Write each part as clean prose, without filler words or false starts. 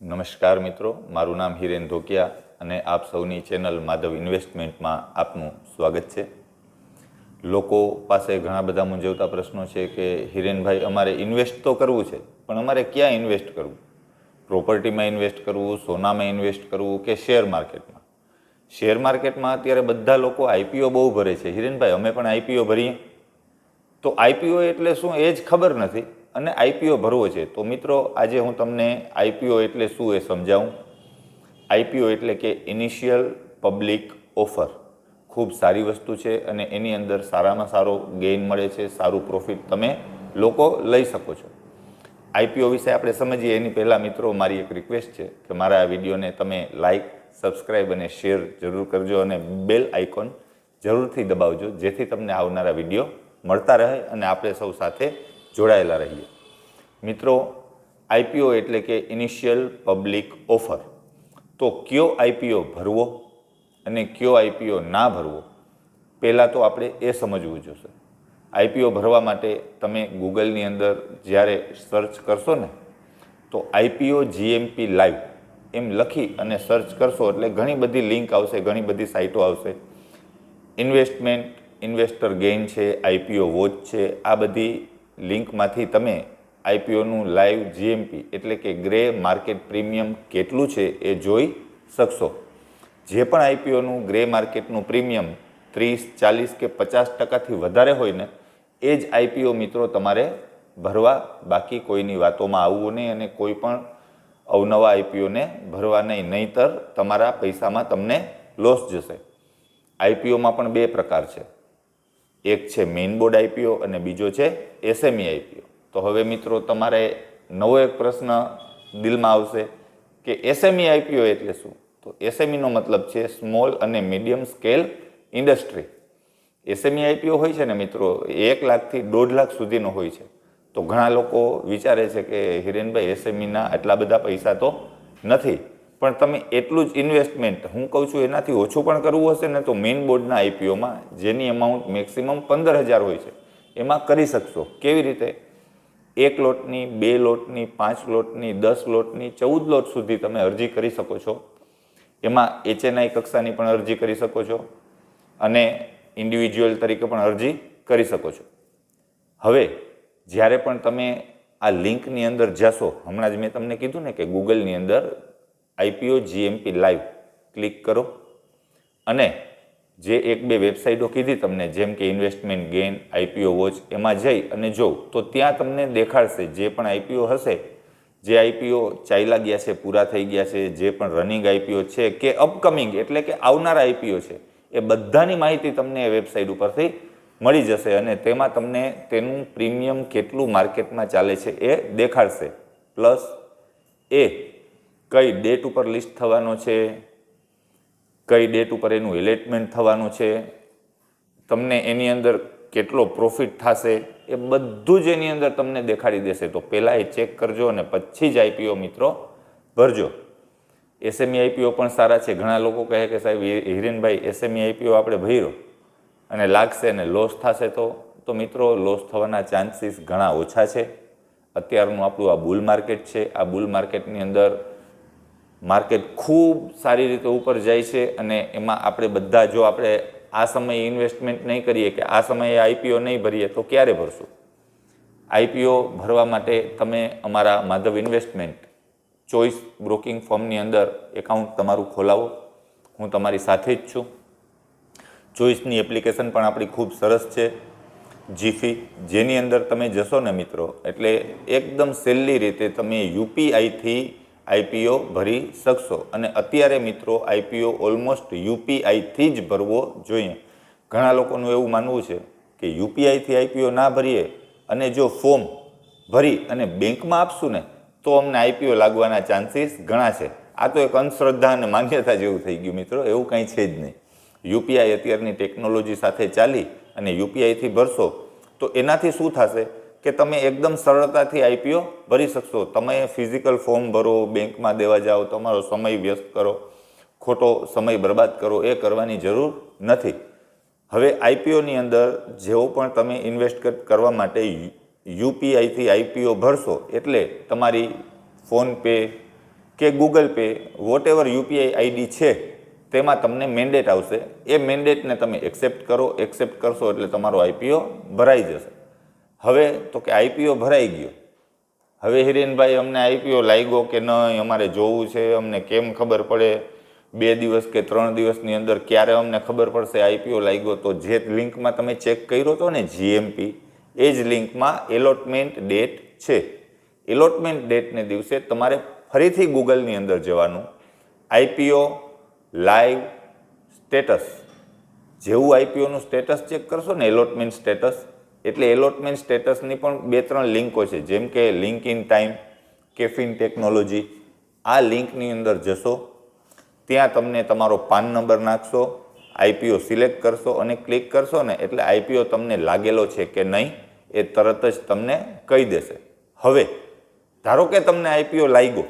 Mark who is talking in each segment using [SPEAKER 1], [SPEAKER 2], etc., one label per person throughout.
[SPEAKER 1] નમસ્કાર મિત્રો, મારું નામ હિરેન ધોકિયા અને આપ સૌની ચેનલ માધવ ઇન્વેસ્ટમેન્ટમાં આપનું સ્વાગત છે. લોકો પાસે ઘણા બધા મૂંઝવતા પ્રશ્નો છે કે હિરેનભાઈ અમારે ઇન્વેસ્ટ તો કરવું છે, પણ અમારે ક્યાં ઇન્વેસ્ટ કરવું? પ્રોપર્ટીમાં ઇન્વેસ્ટ કરવું, સોનામાં ઇન્વેસ્ટ કરવું કે શેર માર્કેટમાં? શેર માર્કેટમાં અત્યારે બધા લોકો આઈપીઓ બહુ ભરે છે. હિરેનભાઈ અમે પણ આઈપીઓ ભરીએ, તો આઈપીઓ એટલે શું એ જ ખબર નથી અને આઈપીઓ ભરવો છે. તો મિત્રો આજે હું તમને આઈપીઓ એટલે શું એ સમજાવું. આઈપીઓ એટલે કે ઇનિશિયલ પબ્લિક ઓફર. ખૂબ સારી વસ્તુ છે અને એની અંદર સારામાં સારો ગેઇન મળે છે, સારું પ્રોફિટ તમે લોકો લઈ શકો છો. આઈપીઓ વિશે આપણે સમજીએ એની પહેલાં મિત્રો મારી એક રિક્વેસ્ટ છે કે મારા આ વિડીયોને તમે લાઇક, સબસ્ક્રાઈબ અને શેર જરૂર કરજો અને બેલ આઇકોન જરૂરથી દબાવજો, જેથી તમને આવનારા વિડીયો મળતા રહે અને આપણે સૌ સાથે જોડાયેલા રહીએ. મિત્રો, આઈપીઓ એટલે કે ઇનિશિયલ પબ્લિક ઓફર. તો કયો આઈપીઓ ભરવો અને કયો આઈપીઓ ના ભરવો, પહેલાં તો આપણે એ સમજવું જોશે. આઈપીઓ ભરવા માટે તમે ગૂગલની અંદર જ્યારે સર્ચ કરશો ને, તો આઈપીઓ જીએમપી લાઈવ એમ લખી અને સર્ચ કરશો એટલે ઘણી બધી લિંક આવશે, ઘણી બધી સાઇટો આવશે. ઇન્વેસ્ટર ગેઇન છે, આઈપીઓ વોચ છે, આ બધી લિંકમાંથી તમે આઈપીઓનું લાઈવ જીએમપી એટલે કે ગ્રે માર્કેટ પ્રીમિયમ કેટલું છે એ જોઈ શકશો. જે પણ આઈપીઓનું ગ્રે માર્કેટનું પ્રીમિયમ 30, 40 કે 50% વધારે હોય ને, એ જ આઈપીઓ મિત્રો તમારે ભરવા, બાકી કોઈની વાતોમાં આવવું નહીં અને કોઈ પણ અવનવા આઈપીઓને ભરવા નહીં, નહીંતર તમારા પૈસામાં તમને લોસ જશે. આઈપીઓમાં પણ બે પ્રકાર છે. એક છે મેઇન બોર્ડ આઈપીઓ અને બીજો છે એસએમઈ આઈપીઓ. તો હવે મિત્રો તમારે નવો એક પ્રશ્ન દિલમાં આવશે કે એસએમઈ આઈપીઓ એટલે શું? તો એસએમઈનો મતલબ છે સ્મોલ અને medium scale industry. SME IPO હોય છે ને મિત્રો, 1 લાખથી 1.5 લાખ સુધીનો હોય છે. તો ઘણા લોકો વિચારે છે કે હિરેનભાઈ એસએમઈના આટલા બધા પૈસા તો નથી, પણ તમે એટલું જ ઇન્વેસ્ટમેન્ટ, હું કહું છું એનાથી ઓછું પણ કરવું હશે ને તો મેઇન બોર્ડના આઈપીઓમાં જેની અમાઉન્ટ મેક્સિમમ 15,000 હોય છે એમાં કરી શકશો. કેવી રીતે? 1 લોટની, 2 લોટની, 5 લોટની, 10 લોટની, 14 લોટ સુધી તમે અરજી કરી શકો છો. એમાં એચએનઆઈ કક્ષાની પણ અરજી કરી શકો છો અને ઇન્ડિવિજ્યુઅલ તરીકે પણ અરજી કરી શકો છો. હવે જ્યારે પણ તમે આ લિંકની અંદર જશો, હમણાં જ મેં તમને કીધું ને કે ગૂગલની અંદર આઈપીઓ જીએમપી લાઈવ ક્લિક કરો અને જે 1-2 વેબસાઇટો કીધી તમને, જેમ કે ઇન્વેસ્ટમેન્ટ ગેઇન, આઈપીઓ વોચ, એમાં જઈ અને જોઉં તો ત્યાં તમને દેખાડશે જે પણ આઈપીઓ હશે, જે આઈપીઓ ચાલ્યા ગયા છે, પૂરા થઈ ગયા છે, જે પણ રનિંગ આઈપીઓ છે કે અપકમિંગ એટલે કે આવનારા આઈપીઓ છે, એ બધાની માહિતી તમને એ વેબસાઇટ ઉપરથી મળી જશે અને તેમાં તમને તેનું પ્રીમિયમ કેટલું માર્કેટમાં ચાલે છે એ દેખાડશે. પ્લસ એ કઈ ડેટ ઉપર લિસ્ટ થવાનો છે, કઈ ડેટ ઉપર એનું એલેટમેન્ટ થવાનું છે, તમને એની અંદર કેટલો પ્રોફિટ થશે, એ બધું જ એની અંદર તમને દેખાડી દેશે. તો પહેલાં એ ચેક કરજો અને પછી જ આઈપીઓ મિત્રો ભરજો. એસએમઈ આઈપીઓ પણ સારા છે. ઘણા લોકો કહે કે સાહેબ હિરેનભાઈ એસએમઈ આઈપીઓ આપણે ભર્યો અને લાગશે અને લોસ થશે, તો મિત્રો લોસ થવાના ચાન્સીસ ઘણા ઓછા છે. અત્યારનું આપણું આ બુલ માર્કેટ છે, આ બુલ માર્કેટની અંદર માર્કેટ ખૂબ સારી રીતે ઉપર જાય છે અને એમાં આપણે બધા, જો આપણે આ સમયે ઇન્વેસ્ટમેન્ટ નહીં કરીએ કે આ સમયે આઈપીઓ નહીં ભરીએ તો ક્યારે ભરશું? આઈપીઓ ભરવા માટે તમે અમારા માધવ ઇન્વેસ્ટમેન્ટ ચોઇસ બ્રોકિંગ ફર્મની અંદર એકાઉન્ટ તમારું ખોલાવો. હું તમારી સાથે જ છું. ચોઇસની એપ્લિકેશન પણ આપણી ખૂબ સરસ છે, જીફી, જેની અંદર તમે જશો ને મિત્રો એટલે એકદમ સહેલી રીતે તમે યુપીઆઈથી આઈપીઓ ભરી શકશો. અને અત્યારે મિત્રો આઈપીઓ ઓલમોસ્ટ યુપીઆઈથી જ ભરવો જોઈએ. ઘણા લોકોનું એવું માનવું છે કે યુપીઆઈથી આઈપીઓ ના ભરીએ અને જો ફોર્મ ભરી અને બેંકમાં આપશું ને તો અમને આઈપીઓ લાગવાના ચાન્સીસ ઘણા છે. આ તો એક અંધશ્રદ્ધા અને માન્યતા જેવું થઈ ગયું મિત્રો, એવું કંઈ છે જ નહીં. યુપીઆઈ અત્યારની ટેકનોલોજી સાથે ચાલી અને યુપીઆઈથી ભરશો તો એનાથી શું થશે કે તમે એકદમ સરળતાથી આઈપીઓ ભરી શકશો. તમે ફિઝિકલ ફોર્મ ભરો, બેંકમાં દેવા જાઓ, તમારો સમય વ્યસ્ત કરો, ખોટો સમય બરબાદ કરો, એ કરવાની જરૂર નથી. હવે આઈપીઓની અંદર જેવો પણ તમે ઇન્વેસ્ટ કરવા માટે યુપીઆઈથી આઈપીઓ ભરશો એટલે તમારી ફોનપે કે Google Pay whatever UPI ID છે તેમાં તમને મેન્ડેટ આવશે. એ મેન્ડેટને તમે એક્સેપ્ટ કરશો એટલે તમારો આઈપીઓ ભરાઈ જશે. હવે તો કે આઈપીઓ ભરાઈ ગયો, હવે હિરેનભાઈ અમને આઈપીઓ લાગ્યો કે નહીં, અમારે જોવું છે, અમને કેમ ખબર પડે? 2 દિવસ કે 3 દિવસની અંદર ક્યારે અમને ખબર પડશે આઈપીઓ લાગ્યો? તો જે લિંકમાં તમે ચેક કર્યો હતો ને જીએમપી, એ જ લિંકમાં એલોટમેન્ટ ડેટ છે. એલોટમેન્ટ ડેટને દિવસે તમારે ફરીથી ગૂગલની અંદર જવાનું, આઈપીઓ લાઈવ સ્ટેટસ, જેવું આઈપીઓનું સ્ટેટસ ચેક કરશો ને એલોટમેન્ટ સ્ટેટસ, એટલે એલોટમેન્ટ સ્ટેટસની પણ 2-3 લિંકો છે, જેમ કે link in time, caffeine technology. આ લિંકની અંદર જશો, ત્યાં તમને તમારો પાન નંબર નાખશો, આઈપીઓ સિલેક્ટ કરશો અને ક્લિક કરશો ને એટલે આઈપીઓ તમને લાગેલો છે કે નહીં એ તરત જ તમને કહી દેશે. હવે ધારો કે તમને આઈપીઓ લાગ્યો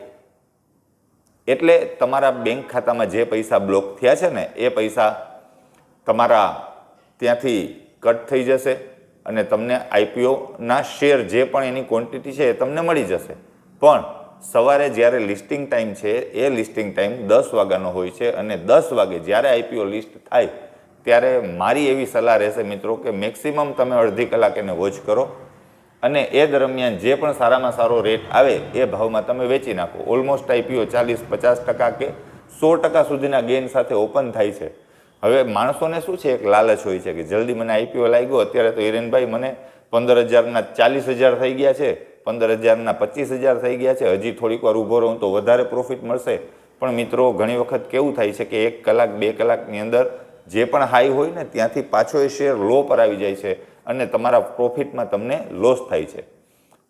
[SPEAKER 1] એટલે તમારા બેંક ખાતામાં જે પૈસા બ્લોક થયા છે ને એ પૈસા તમારા ત્યાંથી કટ થઈ જશે અને તમને આઈપીઓના શેર જે પણ એની ક્વોન્ટિટી છે એ તમને મળી જશે. પણ સવારે જ્યારે લિસ્ટિંગ ટાઈમ છે એ લિસ્ટિંગ ટાઈમ 10 વાગ્યાનો હોય છે અને 10 વાગે જ્યારે આઈપીઓ લિસ્ટ થાય ત્યારે મારી એવી સલાહ રહેશે મિત્રો કે મેક્સિમમ તમે અડધી કલાક એને વોચ કરો અને એ દરમિયાન જે પણ સારામાં સારો રેટ આવે એ ભાવમાં તમે વેચી નાખો. ઓલમોસ્ટ આઈપીઓ 40-50% કે 100% સુધીના ગેઇન સાથે ઓપન થાય છે. હવે માણસોને શું છે, એક લાલચ હોય છે કે જલ્દી મને આઈપીઓ લાગ્યો, અત્યારે તો હિરેનભાઈ મને 15,000ના 40,000 થઈ ગયા છે, 15,000ના 25,000 થઈ ગયા છે, હજી થોડીક વાર ઊભો રહું તો વધારે પ્રોફિટ મળશે. પણ મિત્રો ઘણી વખત કેવું થાય છે કે 1 કલાક 2 કલાકની અંદર જે પણ હાઈ હોય ને ત્યાંથી પાછો એ શેર લો પર આવી જાય છે અને તમારા પ્રોફિટમાં તમને લોસ થાય છે.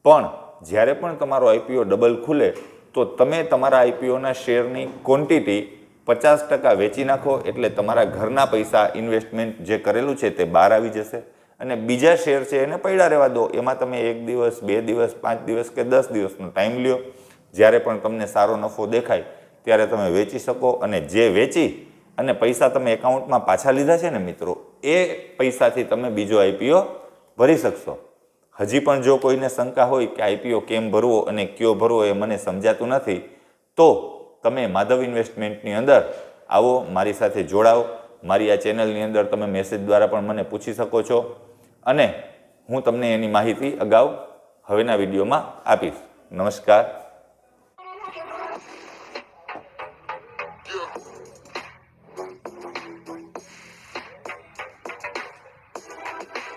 [SPEAKER 1] પણ જ્યારે પણ તમારો આઈપીઓ ડબલ ખુલે તો તમે તમારા આઈપીઓના શેરની ક્વોન્ટિટી 50% વેચી નાખો એટલે તમારા ઘરના પૈસા ઇન્વેસ્ટમેન્ટ જે કરેલું છે તે બહાર આવી જશે અને બીજા શેર છે એને પડ્યા રહેવા દો. એમાં તમે 1 દિવસ 2 દિવસ 5 દિવસ કે 10 દિવસનો ટાઈમ લ્યો. જ્યારે પણ તમને સારો નફો દેખાય ત્યારે તમે વેચી શકો અને જે વેચી અને પૈસા તમે એકાઉન્ટમાં પાછા લીધા છે ને મિત્રો, એ પૈસાથી તમે બીજો આઈપીઓ ભરી શકશો. હજી પણ જો કોઈને શંકા હોય કે આઈપીઓ કેમ ભરવો અને કયો ભરવો એ મને સમજાતું નથી, તો તમે માધવ ઇન્વેસ્ટમેન્ટની અંદર આવો, મારી સાથે જોડાઓ. મારી આ ચેનલની અંદર તમે મેસેજ દ્વારા પણ મને પૂછી શકો છો અને હું તમને એની માહિતી અગાઉ હવેના વિડીયોમાં આપીશ. નમસ્કાર.